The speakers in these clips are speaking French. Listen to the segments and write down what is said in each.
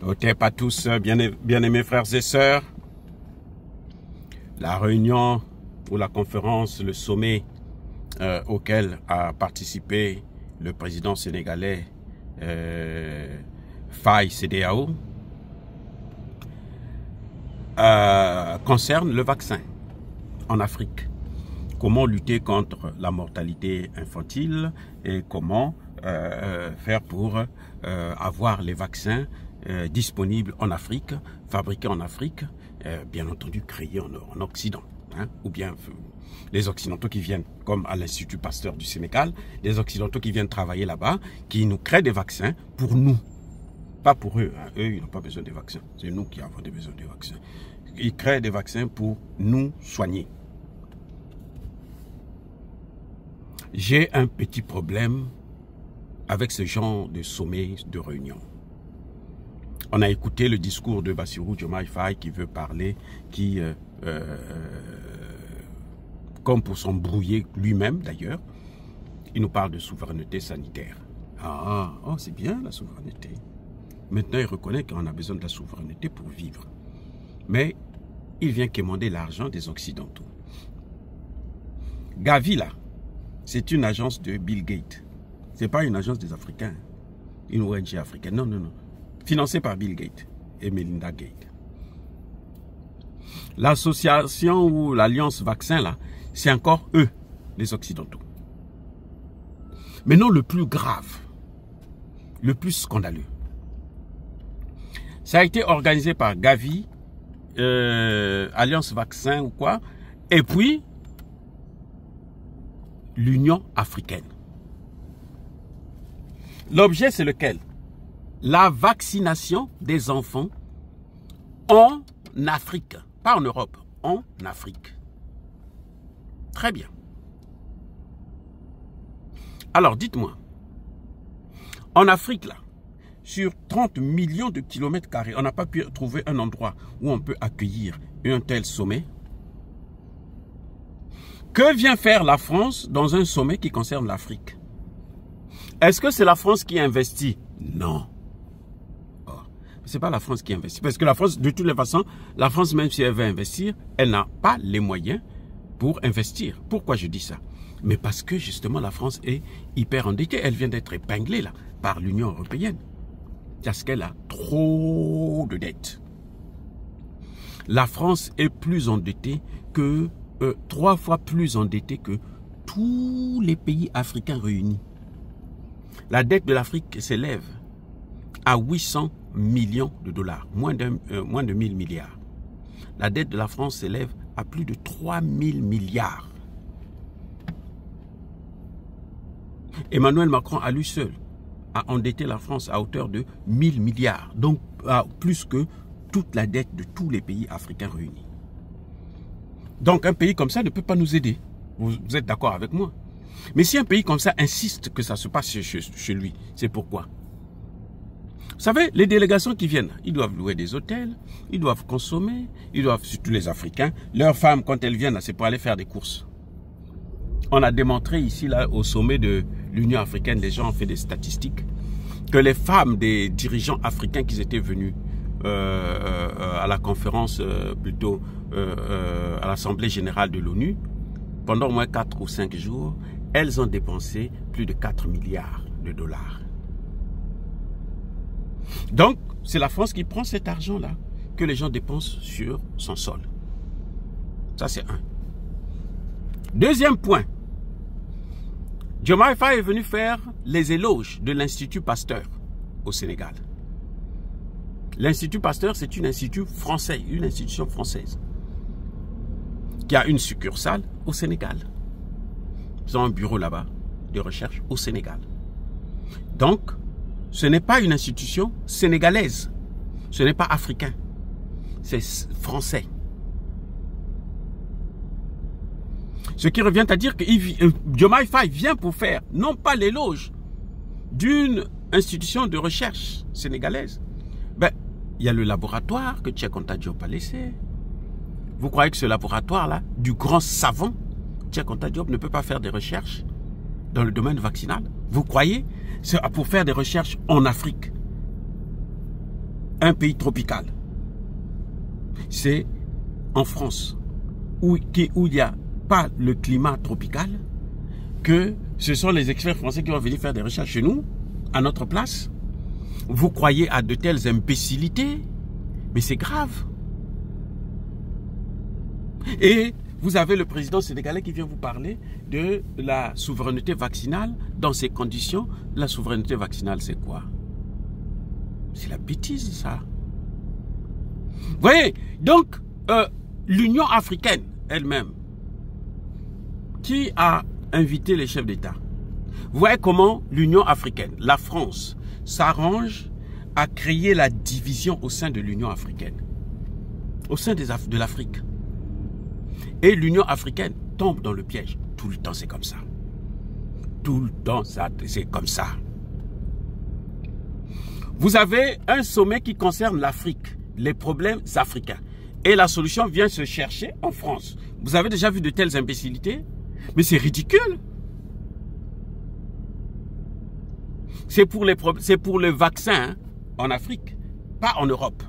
Otep à tous, bien-aimés frères et sœurs. La réunion ou la conférence, le sommet auquel a participé le président sénégalais Faye CEDEAO concerne le vaccin en Afrique. Comment lutter contre la mortalité infantile et comment faire pour avoir les vaccins disponibles en Afrique, fabriqués en Afrique, bien entendu créés en Occident. Hein, ou bien les Occidentaux qui viennent, comme à l'Institut Pasteur du Sénégal, les Occidentaux qui viennent travailler là-bas, qui nous créent des vaccins pour nous. Pas pour eux, hein. Eux, ils n'ont pas besoin des vaccins. C'est nous qui avons besoin des vaccins. Ils créent des vaccins pour nous soigner. J'ai un petit problème avec ce genre de sommet de réunion. On a écouté le discours de Bassirou Diomaye Faye qui veut parler, qui, comme pour s'embrouiller lui-même d'ailleurs, il nous parle de souveraineté sanitaire. Oh, c'est bien la souveraineté. Maintenant, il reconnaît qu'on a besoin de la souveraineté pour vivre. Mais il vient quémander l'argent des Occidentaux. Gavi, là, c'est une agence de Bill Gates. Ce n'est pas une agence des Africains, une ONG africaine. Non, non, non. Financée par Bill Gates et Melinda Gates. L'association ou l'alliance vaccin, là, c'est encore eux, les Occidentaux. Mais non, le plus grave, le plus scandaleux, ça a été organisé par Gavi, Alliance Vaccin ou quoi, et puis l'Union africaine. L'objet, c'est lequel? La vaccination des enfants en Afrique. Pas en Europe, en Afrique. Très bien. Alors, dites-moi, en Afrique, là, sur 30 millions de kilomètres carrés, on n'a pas pu trouver un endroit où on peut accueillir un tel sommet. Que vient faire la France dans un sommet qui concerne l'Afrique? Est-ce que c'est la France qui investit? Non. C'est pas la France qui investit. Parce que la France, de toutes les façons, la France, même si elle veut investir, elle n'a pas les moyens pour investir. Pourquoi je dis ça? Mais parce que justement, la France est hyper endettée. Elle vient d'être épinglée là, par l'Union européenne. Parce qu'elle a trop de dettes. La France est plus endettée que, 3 fois plus endettée que tous les pays africains réunis. La dette de l'Afrique s'élève à 800 millions de dollars, moins de 1000 milliards. La dette de la France s'élève à plus de 3000 milliards. Emmanuel Macron, à lui seul, a endetté la France à hauteur de 1000 milliards, donc plus que toute la dette de tous les pays africains réunis. Donc un pays comme ça ne peut pas nous aider. Vous êtes d'accord avec moi? Mais si un pays comme ça insiste que ça se passe chez lui, c'est pourquoi? Vous savez, les délégations qui viennent, ils doivent louer des hôtels, ils doivent consommer, ils doivent, surtout les Africains, leurs femmes, quand elles viennent, c'est pour aller faire des courses. On a démontré ici, là, au sommet de l'Union africaine, les gens ont fait des statistiques, que les femmes des dirigeants africains qui étaient venus à la conférence, plutôt à l'Assemblée générale de l'ONU, pendant au moins 4 ou 5 jours, elles ont dépensé plus de 4 milliards de dollars. Donc, c'est la France qui prend cet argent-là que les gens dépensent sur son sol. Ça, c'est un. Deuxième point. Diomaye Faye est venu faire les éloges de l'Institut Pasteur au Sénégal. L'Institut Pasteur, c'est une institution française qui a une succursale au Sénégal. Ils ont un bureau là-bas de recherche au Sénégal. Donc, ce n'est pas une institution sénégalaise. Ce n'est pas africain. C'est français. Ce qui revient à dire que Diomaye Faye vient pour faire, non pas l'éloge d'une institution de recherche sénégalaise. Ben, il y a le laboratoire que Cheikh Anta Diop a laissé. Vous croyez que ce laboratoire-là, du grand savant, Cheikh Anta Diop ne peut pas faire des recherches dans le domaine vaccinal? Vous croyez? C'est pour faire des recherches en Afrique. un pays tropical, c'est en France, où il n'y a pas le climat tropical, que ce sont les experts français qui vont venir faire des recherches chez nous, à notre place. Vous croyez à de telles imbécilités, mais c'est grave. Et vous avez le président sénégalais qui vient vous parler de la souveraineté vaccinale. Dans ces conditions, la souveraineté vaccinale, c'est quoi? C'est la bêtise, ça. Vous voyez, donc, l'Union africaine elle-même, qui a invité les chefs d'État, vous voyez comment l'Union africaine, la France, s'arrange à créer la division au sein de l'Union africaine, au sein de l'Afrique. Et l'Union africaine tombe dans le piège. Tout le temps, c'est comme ça. Tout le temps, c'est comme ça. Vous avez un sommet qui concerne l'Afrique, les problèmes africains. Et la solution vient se chercher en France. Vous avez déjà vu de telles imbécilités? Mais c'est ridicule. C'est pour le vaccin, hein, en Afrique, pas en Europe.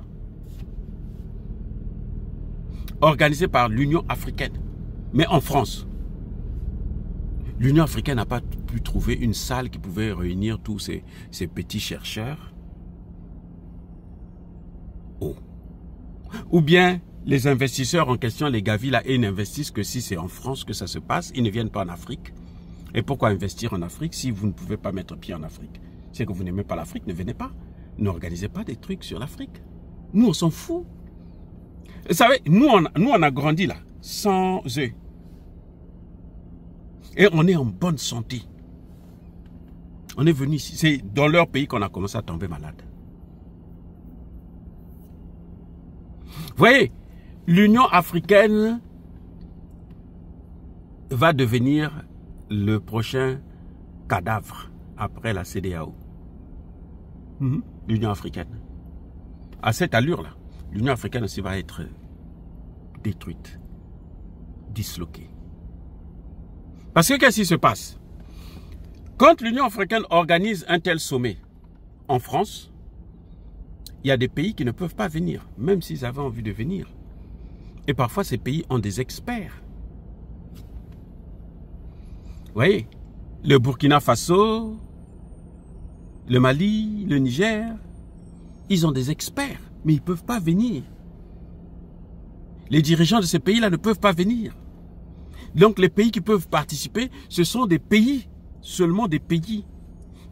Organisé par l'Union africaine, mais en France. L'Union africaine n'a pas pu trouver une salle qui pouvait réunir tous ces petits chercheurs. Oh. Ou bien les investisseurs en question, les Gavi, là, ils n'investissent que si c'est en France que ça se passe, ils ne viennent pas en Afrique. Et pourquoi investir en Afrique si vous ne pouvez pas mettre pied en Afrique? C'est que vous n'aimez pas l'Afrique, ne venez pas. N'organisez pas des trucs sur l'Afrique. Nous, on s'en fout. Vous savez, nous, on a grandi là, sans eux. Et on est en bonne santé. On est venu ici. C'est dans leur pays qu'on a commencé à tomber malade. Vous voyez, l'Union africaine va devenir le prochain cadavre après la CEDEAO. L'Union africaine. À cette allure-là, l'Union africaine aussi va être détruite, disloquée. Parce que qu'est-ce qui se passe? Quand l'Union africaine organise un tel sommet en France, il y a des pays qui ne peuvent pas venir, même s'ils avaient envie de venir. Et parfois, ces pays ont des experts. Vous voyez, le Burkina Faso, le Mali, le Niger, ils ont des experts, mais ils ne peuvent pas venir. Les dirigeants de ces pays-là ne peuvent pas venir. Donc les pays qui peuvent participer, ce sont des pays, seulement des pays,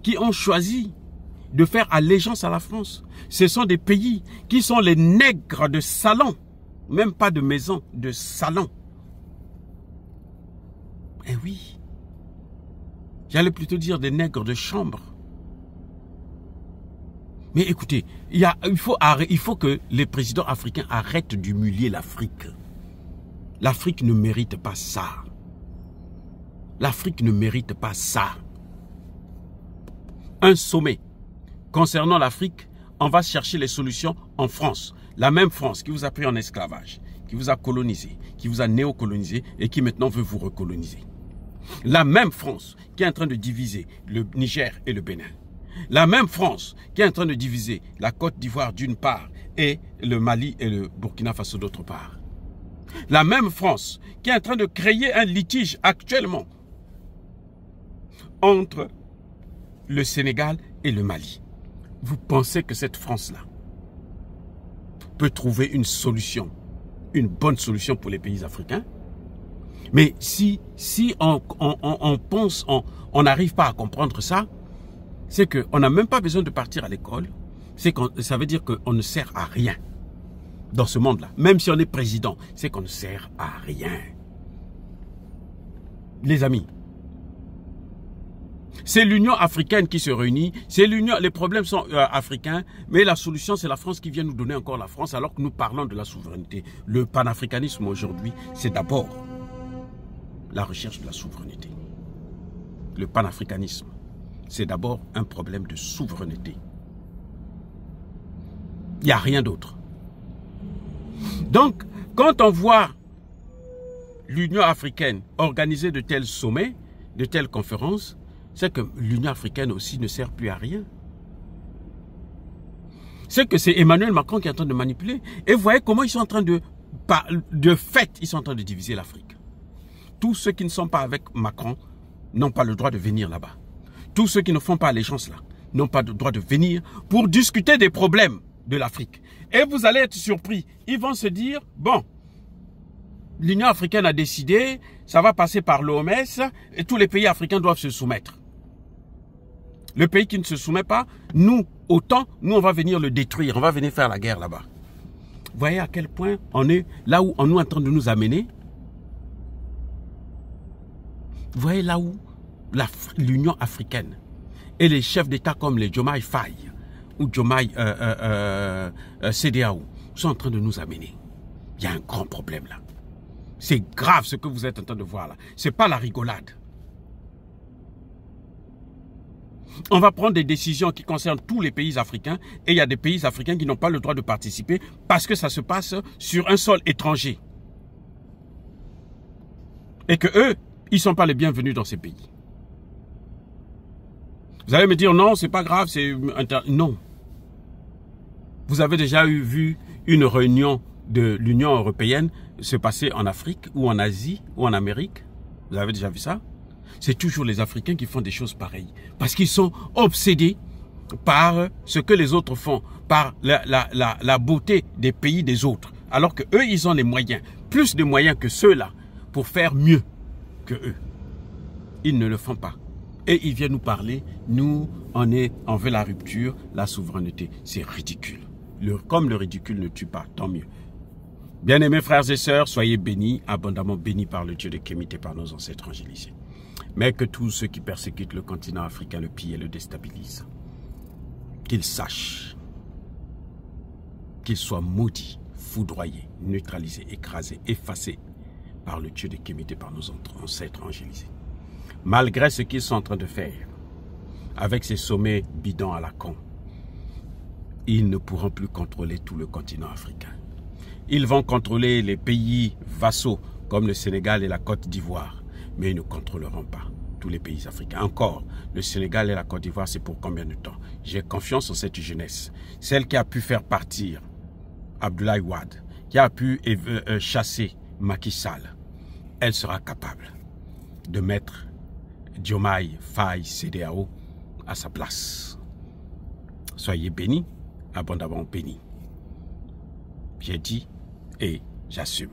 qui ont choisi de faire allégeance à la France. Ce sont des pays qui sont les nègres de salon, même pas de maison, de salon. Eh oui, j'allais plutôt dire des nègres de chambre. Mais écoutez, il faut que les présidents africains arrêtent d'humilier l'Afrique. L'Afrique ne mérite pas ça. L'Afrique ne mérite pas ça. Un sommet concernant l'Afrique, on va chercher les solutions en France. La même France qui vous a pris en esclavage, qui vous a colonisé, qui vous a néocolonisé et qui maintenant veut vous recoloniser. La même France qui est en train de diviser le Niger et le Bénin. La même France qui est en train de diviser la Côte d'Ivoire d'une part et le Mali et le Burkina Faso d'autre part. La même France qui est en train de créer un litige actuellement entre le Sénégal et le Mali. Vous pensez que cette France-là peut trouver une solution, une bonne solution pour les pays africains? Mais si on pense, on n'arrive pas à comprendre ça, c'est qu'on n'a même pas besoin de partir à l'école. Ça veut dire qu'on ne sert à rien dans ce monde-là. Même si on est président, c'est qu'on ne sert à rien. Les amis, c'est l'Union africaine qui se réunit. Les problèmes sont africains, mais la solution, c'est la France qui vient nous donner encore la France, alors que nous parlons de la souveraineté. Le panafricanisme aujourd'hui, c'est d'abord la recherche de la souveraineté. Le panafricanisme, c'est d'abord un problème de souveraineté. Il n'y a rien d'autre. Donc, quand on voit l'Union africaine organiser de tels sommets, de telles conférences, c'est que l'Union africaine aussi ne sert plus à rien. c'est que c'est Emmanuel Macron qui est en train de manipuler. Et vous voyez comment ils sont en train de fait, ils sont en train de diviser l'Afrique. Tous ceux qui ne sont pas avec Macron n'ont pas le droit de venir là-bas. Tous ceux qui ne font pas allégeance là n'ont pas le droit de venir pour discuter des problèmes de l'Afrique. Et vous allez être surpris. Ils vont se dire, bon, l'Union africaine a décidé, ça va passer par l'OMS et tous les pays africains doivent se soumettre. Le pays qui ne se soumet pas, nous, autant, nous on va venir le détruire, on va venir faire la guerre là-bas. Vous voyez à quel point on est là où on est en train de nous amener. Vous voyez là où l'Union africaine et les chefs d'État comme les Diomaye Faye ou Diomaye CEDEAO sont en train de nous amener. Il y a un grand problème là. C'est grave ce que vous êtes en train de voir là. Ce n'est pas la rigolade. On va prendre des décisions qui concernent tous les pays africains et il y a des pays africains qui n'ont pas le droit de participer parce que ça se passe sur un sol étranger. Et que eux, ils ne sont pas les bienvenus dans ces pays. Vous allez me dire non, c'est pas grave, c'est... Non. Vous avez déjà vu une réunion de l'Union européenne se passer en Afrique ou en Asie ou en Amérique? Vous avez déjà vu ça? C'est toujours les Africains qui font des choses pareilles. Parce qu'ils sont obsédés par ce que les autres font, par la beauté des pays des autres. Alors que eux, ils ont les moyens, plus de moyens que ceux-là, pour faire mieux que eux. Ils ne le font pas. Et ils viennent nous parler, nous, on veut la rupture, la souveraineté. C'est ridicule. Comme le ridicule ne tue pas, tant mieux. Bien-aimés frères et sœurs, soyez bénis, abondamment bénis par le Dieu de Kémite et par nos ancêtres angélisés. Mais que tous ceux qui persécutent le continent africain le pillent et le déstabilisent. Qu'ils sachent qu'ils soient maudits, foudroyés, neutralisés, écrasés, effacés par le Dieu de Kémite et par nos ancêtres angélisés. Malgré ce qu'ils sont en train de faire, avec ces sommets bidons à la con, ils ne pourront plus contrôler tout le continent africain. Ils vont contrôler les pays vassaux comme le Sénégal et la Côte d'Ivoire. Mais ils ne contrôleront pas tous les pays africains. Encore, le Sénégal et la Côte d'Ivoire, c'est pour combien de temps? J'ai confiance en cette jeunesse. Celle qui a pu faire partir Abdoulaye Wade, qui a pu chasser Macky Sall, elle sera capable de mettre Diomaye Faye CEDEAO à sa place. Soyez bénis, abondamment bénis. J'ai dit et j'assume.